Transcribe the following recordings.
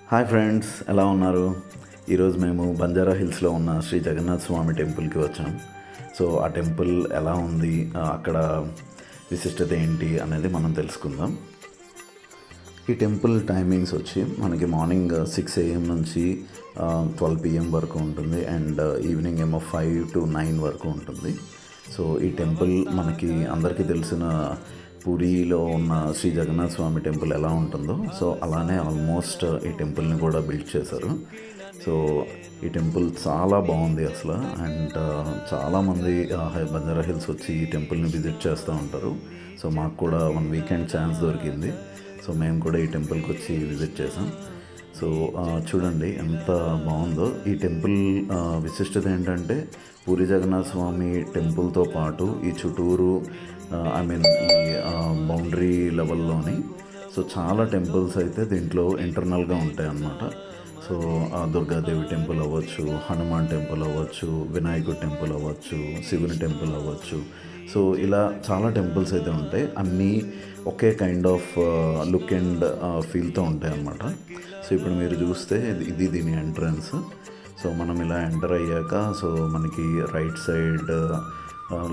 Hi friends, ఎలా ఉన్నారు? ఈరోజు మేము బంజారా హిల్స్లో ఉన్న శ్రీ జగన్నాథ స్వామి టెంపుల్కి వచ్చాం. సో ఆ టెంపుల్ ఎలా ఉంది, అక్కడ విశిష్టత ఏంటి అనేది మనం తెలుసుకుందాం. ఈ టెంపుల్ టైమింగ్స్ వచ్చి మనకి మార్నింగ్ 6 AM నుంచి 12 PM వరకు ఉంటుంది, అండ్ ఈవినింగ్ ఏమో 5 to 9 వరకు ఉంటుంది. సో ఈ టెంపుల్ మనకి అందరికీ తెలిసిన పూరిలో ఉన్న శ్రీ జగన్నాథ స్వామి టెంపుల్ ఎలా ఉంటుందో, సో అలానే ఆల్మోస్ట్ ఈ టెంపుల్ని కూడా బిల్డ్ చేశారు. సో ఈ టెంపుల్ చాలా బాగుంది అసలు, అండ్ చాలామంది బంజారా హిల్స్ వచ్చి ఈ టెంపుల్ని విజిట్ చేస్తూ ఉంటారు. సో మాకు కూడా 1 వీకెండ్ ఛాన్స్ దొరికింది. సో మేము కూడా ఈ టెంపుల్కి వచ్చి విజిట్ చేసాం. సో చూడండి ఎంత బాగుందో ఈ టెంపుల్. విశిష్టత ఏంటంటే పూరి జగన్నాథ స్వామి టెంపుల్తో పాటు ఈ చుట్టూరు ఈ బౌండరీ లెవెల్లోని సో చాలా టెంపుల్స్ అయితే దీంట్లో ఇంటర్నల్గా ఉంటాయి అన్నమాట. సో దుర్గాదేవి టెంపుల్ అవ్వచ్చు, హనుమాన్ టెంపుల్ అవ్వచ్చు, వినాయకుడి టెంపుల్ అవ్వచ్చు, శివుని టెంపుల్ అవ్వచ్చు. సో ఇలా చాలా టెంపుల్స్ అయితే ఉంటాయి, అన్నీ ఒకే కైండ్ ఆఫ్ లుక్ అండ్ ఫీల్తో ఉంటాయి అన్నమాట. సో ఇప్పుడు మీరు చూస్తే ఇది దీని ఎంట్రన్స్. సో మనం ఇలా ఎంటర్ అయ్యాక సో మనకి రైట్ సైడ్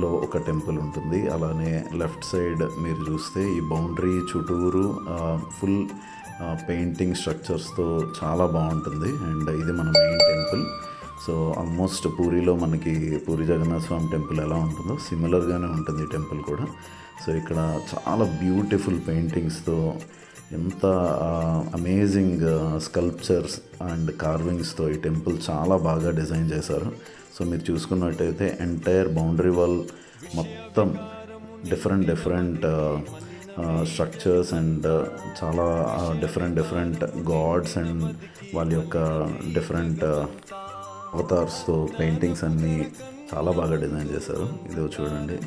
లో ఒక టెంపుల్ ఉంటుంది. అలానే లెఫ్ట్ సైడ్ మీరు చూస్తే ఈ బౌండరీ చుట్టూరు ఫుల్ పెయింటింగ్ స్ట్రక్చర్స్తో చాలా బాగుంటుంది. అండ్ ఇది మన మెయిన్ టెంపుల్. సో ఆల్మోస్ట్ పూరిలో మనకి పూరి జగన్నాథ స్వామి టెంపుల్ ఎలా ఉంటుందో సిమిలర్గానే ఉంటుంది ఈ టెంపుల్ కూడా. సో ఇక్కడ చాలా బ్యూటిఫుల్ పెయింటింగ్స్తో, ఎంత అమేజింగ్ స్కల్ప్చర్స్ అండ్ కార్వింగ్స్తో ఈ టెంపుల్ చాలా బాగా డిజైన్ చేశారు. సో మీరు చూసుకున్నట్టయితే ఎంటైర్ బౌండరీ వాల్ మొత్తం డిఫరెంట్ స్ట్రక్చర్స్ అండ్ చాలా డిఫరెంట్ గాడ్స్ అండ్ వాళ్ళ యొక్క డిఫరెంట్ అవతార్స్తో పెయింటింగ్స్ అన్నీ చాలా బాగా డిజైన్ చేశారు. ఇదో చూడండి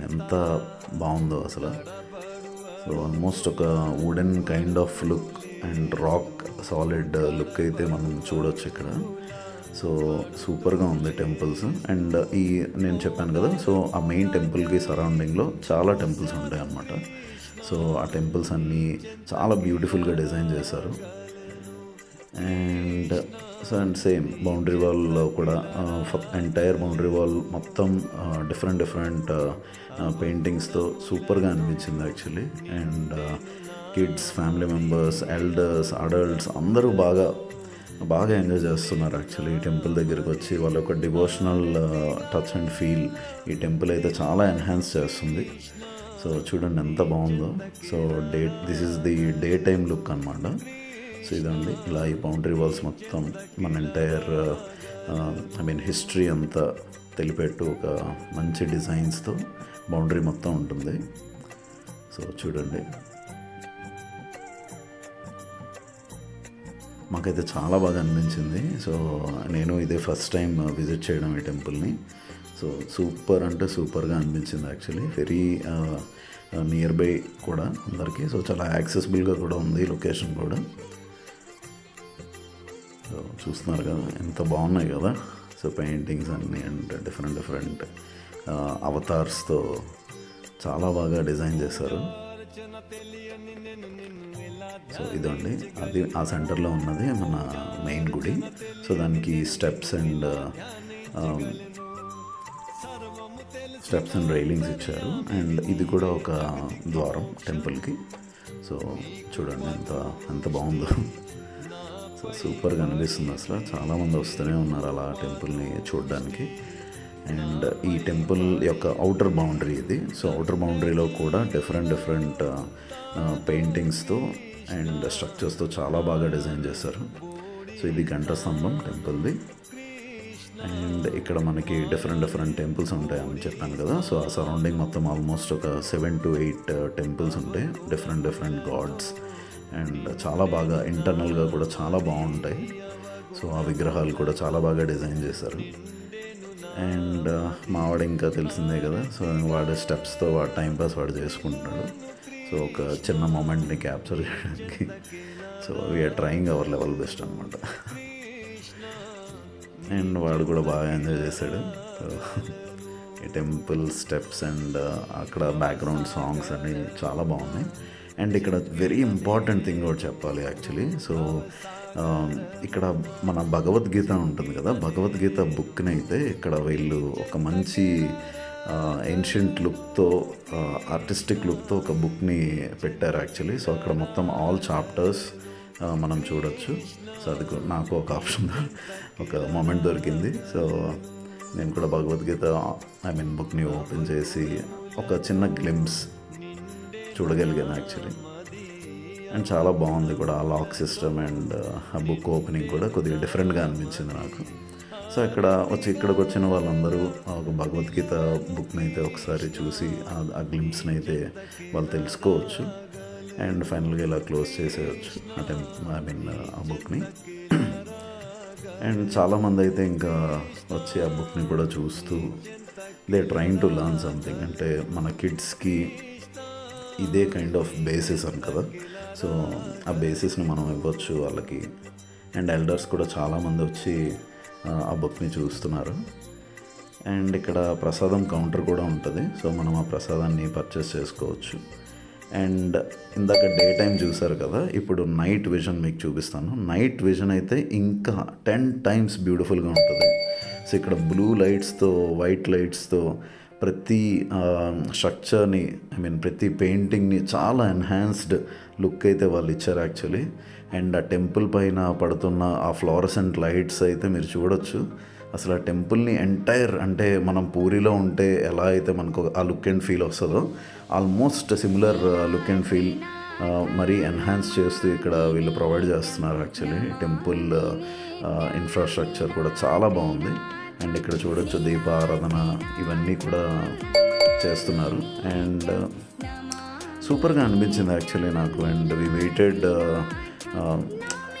ఎంత బాగుందో అసలు. సో ఆల్మోస్ట్ ఒక wooden kind of look and rock solid look అయితే మనం చూడొచ్చు ఇక్కడ. సో సూపర్గా ఉంది టెంపుల్స్. అండ్ నేను చెప్పాను కదా, సో ఆ మెయిన్ టెంపుల్కి సరౌండింగ్లో చాలా టెంపుల్స్ ఉంటాయి అన్నమాట. సో ఆ టెంపుల్స్ అన్నీ చాలా బ్యూటిఫుల్గా డిజైన్ చేశారు. అండ్ సేమ్ బౌండరీ వాల్లో కూడా ఎంటైర్ బౌండరీ వాల్ మొత్తం డిఫరెంట్ పెయింటింగ్స్తో సూపర్గా అనిపించింది actually. And kids, family members, elders, adults అందరూ బాగా ఎంజాయ్ చేస్తున్నారు యాక్చువల్లీ. ఈ టెంపుల్ దగ్గరికి వచ్చి వాళ్ళ యొక్క డివోషనల్ టచ్ అండ్ ఫీల్ ఈ టెంపుల్ అయితే చాలా ఎన్హాన్స్ చేస్తుంది. సో చూడండి ఎంత బాగుందో. So this is the day time look అనమాట. సో ఇదండి, ఇలా ఈ బౌండరీ వాల్స్ మొత్తం మన ఎంటైర్ హిస్టరీ అంతా తెలిపెట్టు ఒక మంచి డిజైన్స్తో బౌండరీ మొత్తం ఉంటుంది. సో చూడండి, మాకైతే చాలా బాగా అనిపించింది. సో నేను ఇదే ఫస్ట్ టైం విజిట్ చేయడం ఈ టెంపుల్ని. సో సూపర్గా అనిపించింది యాక్చువల్లీ. వెరీ నియర్ బై కూడా అందరికీ. సో చాలా యాక్సెసిబుల్గా కూడా ఉంది లొకేషన్ కూడా. సో చూస్తున్నారు కదా ఎంత బాగున్నాయి కదా. సో పెయింటింగ్స్ అన్నీ అండ్ డిఫరెంట్ అవతార్స్తో చాలా బాగా డిజైన్ చేశారు. సో ఇదండి, అది ఆ సెంటర్లో ఉన్నది మన మెయిన్ గుడి. సో దానికి స్టెప్స్ అండ్ రైలింగ్స్ ఇచ్చారు. అండ్ ఇది కూడా ఒక ద్వారం టెంపుల్కి. సో చూడండి ఎంత బాగుందో. సో సూపర్గా అనిపిస్తుంది అసలు. చాలామంది వస్తూనే ఉన్నారు అలా టెంపుల్ని చూడడానికి. అండ్ ఈ టెంపుల్ యొక్క అవుటర్ బౌండరీ ఇది. సో అవుటర్ బౌండరీలో కూడా డిఫరెంట్ పెయింటింగ్స్తో అండ్ స్ట్రక్చర్స్తో చాలా బాగా డిజైన్ చేశారు. సో ఇది గంట స్తంభం టెంపుల్ది. అండ్ ఇక్కడ మనకి డిఫరెంట్ టెంపుల్స్ ఉంటాయి అని చెప్పాను కదా. సో ఆ సరౌండింగ్ మొత్తం ఆల్మోస్ట్ ఒక 7 to 8 టెంపుల్స్ ఉంటాయి, డిఫరెంట్ గాడ్స్. అండ్ చాలా బాగా ఇంటర్నల్గా కూడా చాలా బాగుంటాయి. సో ఆ విగ్రహాలు కూడా చాలా బాగా డిజైన్ చేశారు. అండ్ మావాడు ఇంకా తెలిసిందే కదా, సో వాడు స్టెప్స్తో వాడు టైంపాస్ వాడు చేసుకుంటున్నాడు. సో ఒక చిన్న మూమెంట్ని క్యాప్చర్ చేయడానికి so we're trying our level best అనమాట. అండ్ వాడు కూడా బాగా ఎంజాయ్ చేశాడు. సో ఈ టెంపుల్ స్టెప్స్ అండ్ అక్కడ బ్యాక్గ్రౌండ్ సాంగ్స్ అన్నీ చాలా బాగున్నాయి. అండ్ ఇక్కడ వెరీ ఇంపార్టెంట్ థింగ్ కూడా చెప్పాలి యాక్చువల్లీ. సో ఇక్కడ మన భగవద్గీత ఉంటుంది కదా, భగవద్గీత బుక్ని అయితే ఇక్కడ వీళ్ళు ఒక మంచి ఏన్షియంట్ లుక్తో, ఆర్టిస్టిక్ లుక్తో ఒక బుక్ని పెట్టారు యాక్చువల్లీ. సో అక్కడ మొత్తం ఆల్ చాప్టర్స్ మనం చూడొచ్చు. సో అది నాకు ఒక ఆప్షన్, ఒక మూమెంట్ దొరికింది. సో నేను కూడా భగవద్గీత బుక్ని ఓపెన్ చేసి ఒక చిన్న గ్లిమ్స్ చూడగలిగాను యాక్చువల్లీ. అండ్ చాలా బాగుంది కూడా ఆ లాక్ సిస్టమ్ అండ్ ఆ బుక్ ఓపెనింగ్ కూడా కొద్దిగా డిఫరెంట్గా అనిపించింది నాకు. సో ఇక్కడికి వచ్చిన వాళ్ళందరూ ఒక భగవద్గీత బుక్ని అయితే ఒకసారి చూసి ఆ గ్లిమ్స్ని అయితే వాళ్ళు తెలుసుకోవచ్చు. అండ్ ఫైనల్గా ఇలా క్లోజ్ చేసేయచ్చు ఆ బుక్ని. అండ్ చాలామంది అయితే ఇంకా వచ్చి ఆ బుక్ని కూడా చూస్తూ they trying to learn something. అంటే మన కిడ్స్కి ఇదే కైండ్ ఆఫ్ బేసిస్ అని కదా, సో ఆ బేసిస్ని మనం ఇవ్వచ్చు వాళ్ళకి. అండ్ ఎల్డర్స్ కూడా చాలామంది వచ్చి ఆ బుక్ని చూస్తున్నారు. అండ్ ఇక్కడ ప్రసాదం కౌంటర్ కూడా ఉంటుంది. సో మనం ఆ ప్రసాదాన్ని పర్చేస్ చేసుకోవచ్చు. అండ్ ఇందాక డే టైం చూసారు కదా, ఇప్పుడు నైట్ విజన్ మీకు చూపిస్తాను. నైట్ విజన్ అయితే ఇంకా 10 times బ్యూటిఫుల్గా ఉంటుంది. సో ఇక్కడ బ్లూ లైట్స్తో, వైట్ లైట్స్తో ప్రతి స్ట్రక్చర్ని, ప్రతి పెయింటింగ్ని చాలా ఎన్హాన్స్డ్ లుక్ అయితే వాళ్ళు ఇచ్చారు యాక్చువల్లీ. అండ్ ఆ టెంపుల్ పైన పడుతున్న ఆ ఫ్లోరసెంట్ లైట్స్ అయితే మీరు చూడొచ్చు. అసలు ఆ టెంపుల్ని ఎంటైర్, అంటే మనం పూరిలో ఉంటే ఎలా అయితే మనకు ఆ లుక్ అండ్ ఫీల్ వస్తుందో almost similar look and feel మరీ ఎన్హాన్స్ చేస్తూ ఇక్కడ వీళ్ళు ప్రొవైడ్ చేస్తున్నారు యాక్చువల్లీ. టెంపుల్ ఇన్ఫ్రాస్ట్రక్చర్ కూడా చాలా బాగుంది. అండ్ ఇక్కడ చూడొచ్చు దీపారాధన ఇవన్నీ కూడా చేస్తున్నారు. అండ్ సూపర్గా అనిపించింది యాక్చువల్లీ నాకు. And we waited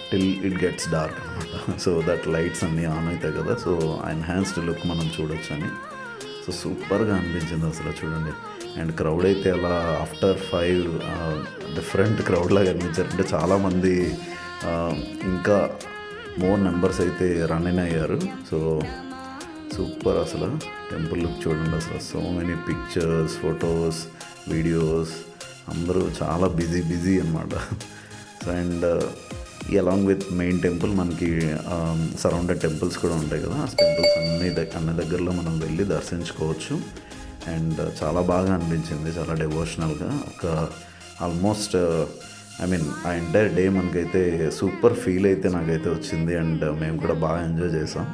till it gets dark అనమాట. సో దట్ లైట్స్ అన్నీ ఆన్ అవుతాయి కదా, సో ఎన్హాన్స్డ్ లుక్ మనం చూడొచ్చు అని. సో సూపర్గా అనిపించింది అసలు చూడండి. అండ్ క్రౌడ్ అయితే అలా ఆఫ్టర్ 5 డిఫరెంట్ క్రౌడ్ లాగా అనిపించారు. అంటే చాలామంది ఇంకా మోర్ నెంబర్స్ అయితే రన్ అయ్యారు. సో సూపర్ అసలు టెంపుల్ లుక్ చూడండి అసలు. So many pictures, photos, videos, అందరూ చాలా బిజీ అనమాట. So and along with main temple మనకి సరౌండెడ్ టెంపుల్స్ కూడా ఉంటాయి కదా, ఆ టెంపుల్స్ అన్ని దగ్గరలో మనం వెళ్ళి దర్శించుకోవచ్చు. అండ్ చాలా బాగా అనిపించింది, చాలా డివోషనల్గా. ఒక ఆల్మోస్ట్ ఆ ఎంటైర్ డే మనకైతే సూపర్ ఫీల్ అయితే నాకైతే వచ్చింది. అండ్ మేము కూడా బాగా ఎంజాయ్ చేసాం.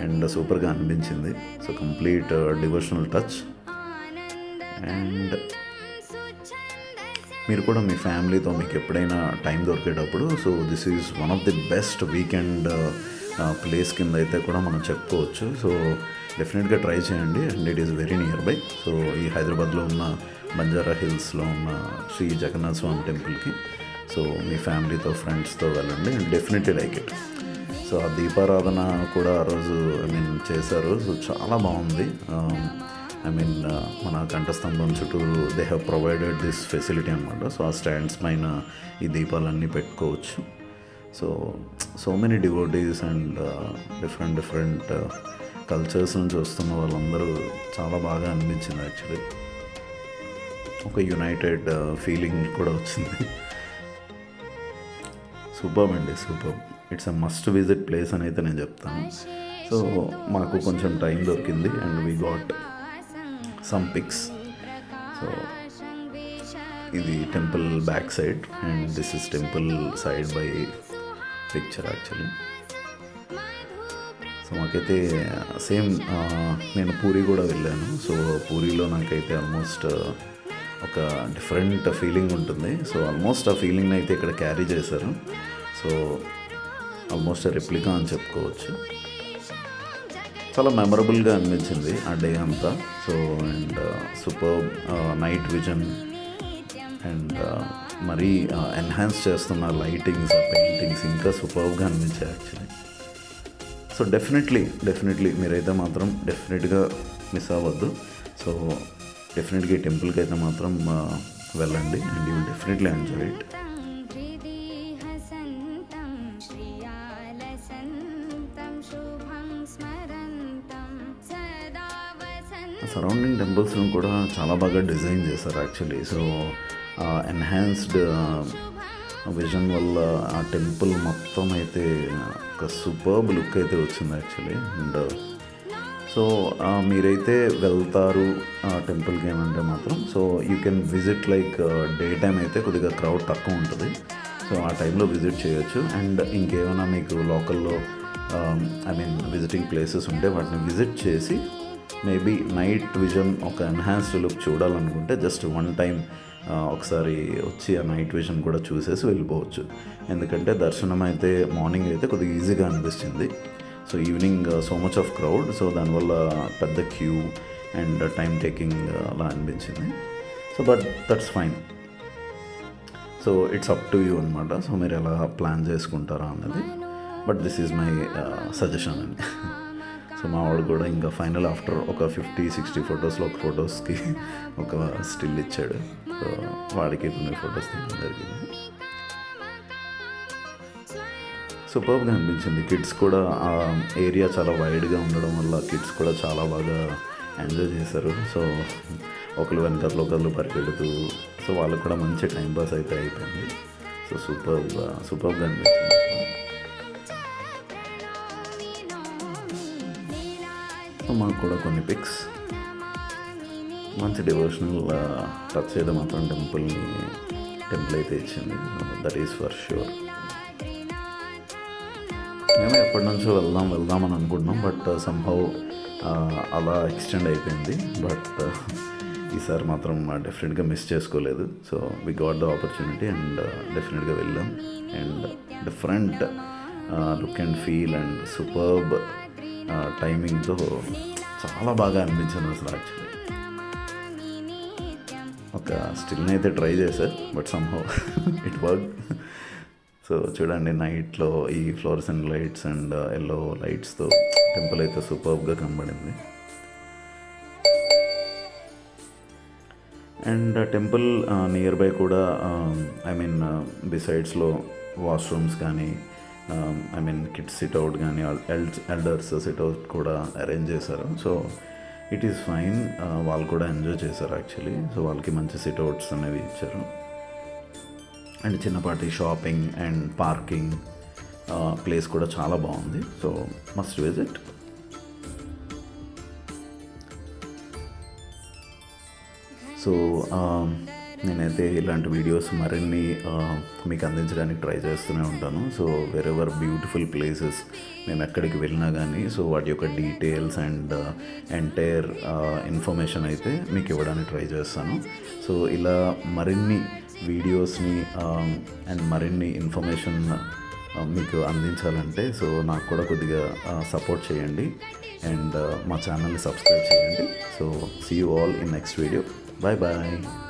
అండ్ సూపర్గా అనిపించింది. So complete devotional touch. And మీరు కూడా మీ ఫ్యామిలీతో మీకు ఎప్పుడైనా టైం దొరికేటప్పుడు, so this is one of the best weekend place కింద అయితే కూడా మనం చెప్పుకోవచ్చు. సో డెఫినెట్గా ట్రై చేయండి. And it is very near by. So ఈ హైదరాబాద్లో ఉన్న బంజారా హిల్స్లో ఉన్న శ్రీ జగన్నాథ స్వామి టెంపుల్కి సో మీ ఫ్యామిలీతో, ఫ్రెండ్స్తో వెళ్ళండి. And definitely like it. So ఆ దీపారాధన కూడా ఆ రోజు చేశారు. సో చాలా బాగుంది. మన కంఠస్తంభం చుట్టూరు they have provided this facility అనమాట. సో ఆ స్టాండ్స్ పైన ఈ దీపాలన్నీ పెట్టుకోవచ్చు. So many devotees and different cultures నుంచి వస్తున్న వాళ్ళందరూ చాలా బాగా అనిపించింది యాక్చువల్లీ. ఒక యునైటెడ్ ఫీలింగ్ కూడా వచ్చింది. సూపర్ అండి, super. It's a must visit place అని అయితే నేను చెప్తాను. సో మాకు కొంచెం టైం దొరికింది and we got some pics. So ఇది temple back side and this is temple side by picture actually. So మాకైతే సేమ్ నేను పూరి కూడా వెళ్ళాను. సో పూరిలో నాకైతే ఆల్మోస్ట్ ఒక డిఫరెంట్ ఫీలింగ్ ఉంటుంది. సో ఆల్మోస్ట్ ఆ ఫీలింగ్ని అయితే ఇక్కడ క్యారీ చేశారు. సో ఆల్మోస్ట్ రెప్లికా అని చెప్పుకోవచ్చు. చాలా మెమరబుల్గా అనిపించింది ఆ డే అంతా. So and super night vision and మరీ ఎన్హాన్స్ చేస్తున్న లైటింగ్స్, పెయింటింగ్స్ ఇంకా సూపర్గా అనిపించాయి యాక్చువల్లీ. సో డెఫినెట్లీ మీరైతే మాత్రం డెఫినెట్గా మిస్ అవ్వద్దు. సో డెఫినెట్గా ఈ టెంపుల్కి అయితే మాత్రం వెళ్ళండి and you will definitely enjoy it. Surrounding టెంపుల్స్ను కూడా చాలా బాగా డిజైన్ చేశారు యాక్చువల్లీ. సో ఎన్హాన్స్డ్ విజన్ వల్ల ఆ టెంపుల్ మొత్తం అయితే ఒక సూపర్బ్ లుక్ అయితే వచ్చింది యాక్చువల్లీ. అండ్ సో మీరైతే వెళ్తారు ఆ టెంపుల్కి ఏమంటే మాత్రం, so you can visit like day time అయితే కొద్దిగా క్రౌడ్ తక్కువ ఉంటుంది, సో ఆ టైంలో విజిట్ చేయొచ్చు. అండ్ ఇంకేమైనా మీకు లోకల్లో ఐ మీన్ విజిటింగ్ ప్లేసెస్ ఉంటే వాటిని విజిట్ చేసి మేబీ నైట్ విజన్ ఒక ఎన్హాన్స్డ్ లుక్ చూడాలనుకుంటే జస్ట్ వన్ టైం ఒకసారి వచ్చి ఆ నైట్ విజన్ కూడా చూసేసి వెళ్ళిపోవచ్చు. ఎందుకంటే దర్శనం అయితే మార్నింగ్ అయితే కొద్దిగా ఈజీగా అనిపిస్తుంది, so evening so much of crowd, so దానివల్ల పెద్ద క్యూ అండ్ టైం టేకింగ్ అలా అనిపించింది. So but that's fine. So it's up to you అనమాట. సో మీరు ఎలా ప్లాన్ చేసుకుంటారా అన్నది, but this is my suggestion అండి. సో మా వాడు కూడా ఇంకా ఫైనల్ ఆఫ్టర్ ఒక 50-60 ఫొటోస్లో ఒక ఫొటోస్కి ఒక స్టిల్ ఇచ్చాడు. సో వాడికి కొన్ని ఫొటోస్ తీయడం జరిగింది. సూపర్గా అనిపించింది. కిడ్స్ కూడా ఆ ఏరియా చాలా వైడ్గా ఉండడం వల్ల కిడ్స్ కూడా చాలా బాగా ఎంజాయ్ చేశారు. సో ఒకరు వెనకట్లో ఒకళ్ళు పరిగెడుతూ, సో వాళ్ళకి కూడా మంచి టైంపాస్ అయితే అయిపోయింది. సో సూపర్గా అనిపించింది. సో మాకు కూడా కొన్ని పిక్స్, మంచి డివోషనల్ టచ్ అయితే మాత్రం టెంపుల్ అయితే ఇచ్చింది. That is for sure. మేము ఎప్పటి నుంచో వెళ్దామని అనుకుంటున్నాం, బట్ సంహౌ అలా ఎక్స్టెండ్ అయిపోయింది. బట్ ఈసారి మాత్రం డెఫినెట్గా మిస్ చేసుకోలేదు. So we got the opportunity and డెఫినెట్గా వెళ్ళాం. And different look and feel and superb టైమింగ్తో చాలా బాగా అనిపించింది అసలు. యాక్చువల్లీ ఒక స్టిల్ని అయితే ట్రై చేశారు, but somehow it work. So చూడండి, నైట్లో ఈ ఫ్లోరసెంట్ లైట్స్ అండ్ ఎల్లో లైట్స్తో టెంపుల్ అయితే సూపర్బ్గా కనబడింది. అండ్ టెంపుల్ నియర్ బై కూడా ఐ మీన్ బిసైడ్స్లో వాష్రూమ్స్ కానీ ఐ మీన్ కిడ్స్ సిట్అవుట్ కానీ ఎల్డర్స్ సిట్అవుట్ కూడా అరేంజ్ చేశారు. సో ఇట్ ఈస్ ఫైన్, వాళ్ళు కూడా ఎంజాయ్ చేశారు యాక్చువల్లీ. సో వాళ్ళకి మంచి సిట్అవుట్స్ అనేవి ఇచ్చారు. అండ్ చిన్నపాటి షాపింగ్ అండ్ పార్కింగ్ ప్లేస్ కూడా చాలా బాగుంది. So must visit. సో నేనైతే ఇలాంటి వీడియోస్ మరిన్ని మీకు అందించడానికి ట్రై చేస్తూనే ఉంటాను. సో వెరెవర్ బ్యూటిఫుల్ ప్లేసెస్ మేము ఎక్కడికి వెళ్ళినా కానీ, సో వాటి యొక్క డీటెయిల్స్ అండ్ ఎంటైర్ ఇన్ఫర్మేషన్ అయితే మీకు ఇవ్వడానికి ట్రై చేస్తాను. సో ఇలా మరిన్ని వీడియోస్ని అండ్ మరిన్ని ఇన్ఫర్మేషన్ మీకు అందించాలంటే సో నాకు కూడా కొద్దిగా సపోర్ట్ చేయండి అండ్ మా ఛానల్ని సబ్స్క్రైబ్ చేయండి. So see you all in next video. Bye bye.